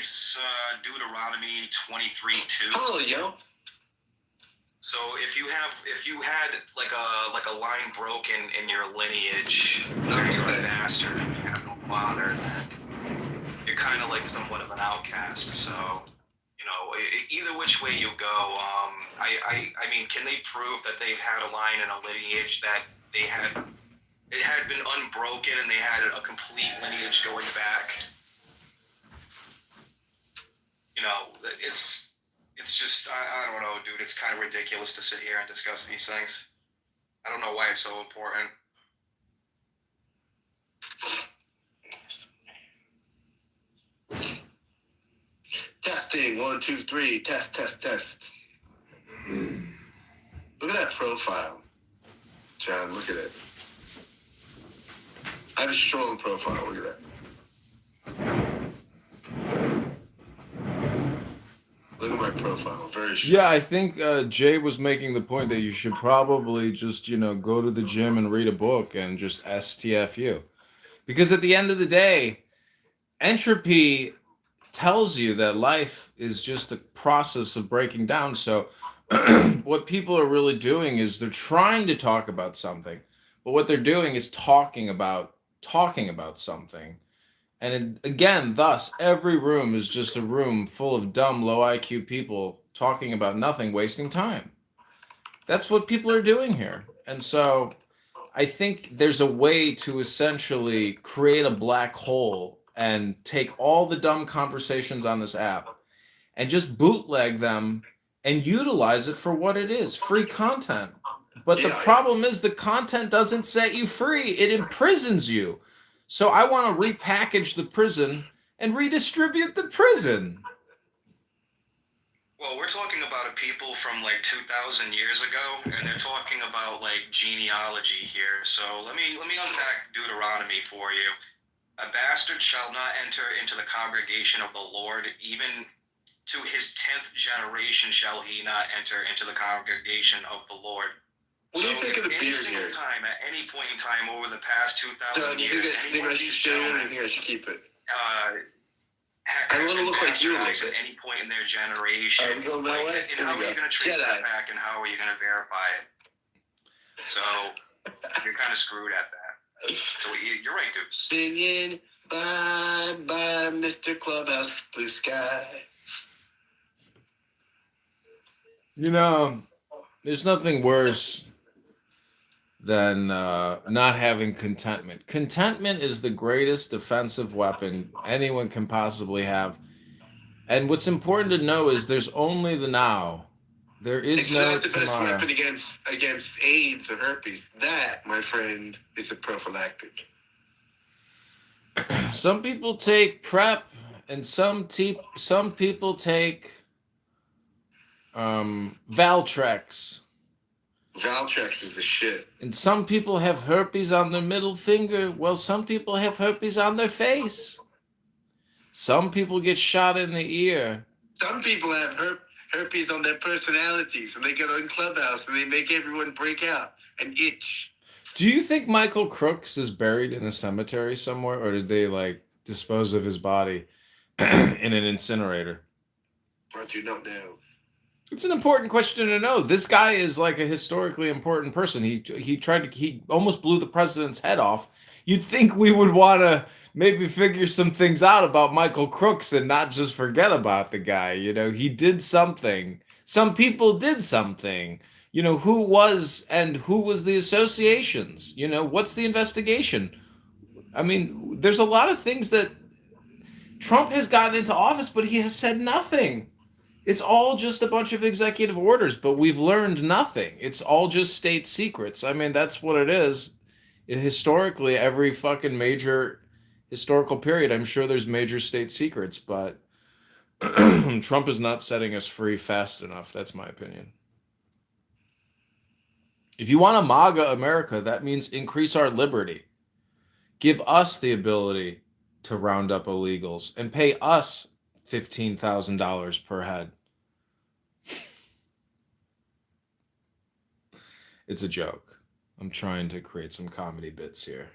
It's Deuteronomy 23:2. Oh, yo. So if you had like a line broken in your lineage, you're a bastard, and you have no father, then you're kind of like somewhat of an outcast. So, either which way you go, I mean, can they prove that they've had a line in a lineage that it had been unbroken and they had a complete lineage going back? It's just, I don't know, dude. It's kind of ridiculous to sit here and discuss these things. I don't know why it's so important. Testing, 1, 2, 3, test. Look at that profile, John. Look at it. I have a strong profile. Look at that. Look at my profile. Very strong. Yeah, I think Jay was making the point that you should probably just, go to the gym and read a book and just STFU. Because at the end of the day, entropy tells you that life is just a process of breaking down. So what people are really doing is they're trying to talk about something, but what they're doing is talking about something. And again, thus, every room is just a room full of dumb, low IQ people talking about nothing, wasting time. That's what people are doing here. And so I think there's a way to essentially create a black hole and take all the dumb conversations on this app and just bootleg them and utilize it for what it is, free content. But the problem is the content doesn't set you free. It imprisons you. So I want to repackage the prison and redistribute the prison. Well, we're talking about a people from like 2,000 years ago, and they're talking about like genealogy here. So let me unpack Deuteronomy for you. A bastard shall not enter into the congregation of the Lord, even to his 10th generation shall he not enter into the congregation of the Lord. What do you think of the beard here? Time, at any point in time over the past 2,000 years, do you think I should shave it or do you think I should keep it? I want to look like you a little bit. At any point in their generation. And how are you going to trace that back, and how are you going to verify it? So you're kind of screwed at that. So you're right, dude. Singing bye bye, Mr. Clubhouse Blue Sky. There's nothing worse than not having contentment. Contentment is the greatest defensive weapon anyone can possibly have. And what's important to know is there's only the now. There is no tomorrow. It's not the best weapon against AIDS or herpes. That, my friend, is a prophylactic. Some people take PrEP, and some people take Valtrex. Valtrex is the shit. And some people have herpes on their middle finger. Well, some people have herpes on their face. Some people get shot in the ear. Some people have herpes on their personalities, and they get on Clubhouse, and they make everyone break out and itch. Do you think Michael Crooks is buried in a cemetery somewhere, or did they, dispose of his body in an incinerator? I do not know. It's an important question to know. This guy is like a historically important person. He almost blew the president's head off. You'd think we would want to maybe figure some things out about Michael Crooks and not just forget about the guy. He did something. Some people did something. Who was the associations? What's the investigation? I mean, there's a lot of things that Trump has gotten into office, but he has said nothing. It's all just a bunch of executive orders, but we've learned nothing. It's all just state secrets. I mean, that's what it is. Historically, every fucking major historical period, I'm sure there's major state secrets, but Trump is not setting us free fast enough. That's my opinion. If you want a MAGA America, that means increase our liberty. Give us the ability to round up illegals and pay us $15,000 per head. It's a joke. I'm trying to create some comedy bits here.